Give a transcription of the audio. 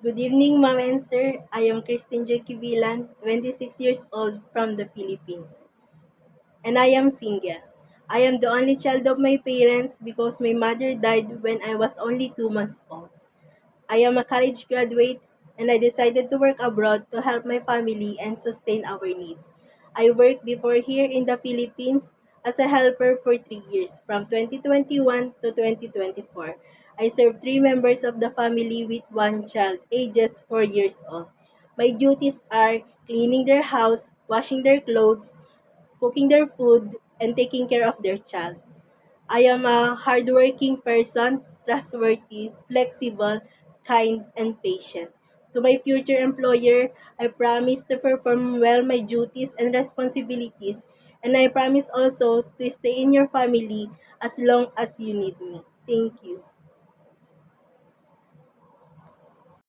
Good evening, Ma'am and Sir. I am Christine J. Kibilan, 26 years old from the Philippines. And I am single. I am the only child of my parents because my mother died when I was only 2 months old. I am a college graduate and I decided to work abroad to help my family and sustain our needs. I worked before here in the Philippines as a helper for 3 years, from 2021 to 2024. I served three members of the family with one child, ages 4 years old. My duties are cleaning their house, washing their clothes, cooking their food, and taking care of their child. I am a hardworking person, trustworthy, flexible, kind, and patient. To my future employer, I promise to perform well my duties and responsibilities, and I promise also to stay in your family as long as you need me. Thank you.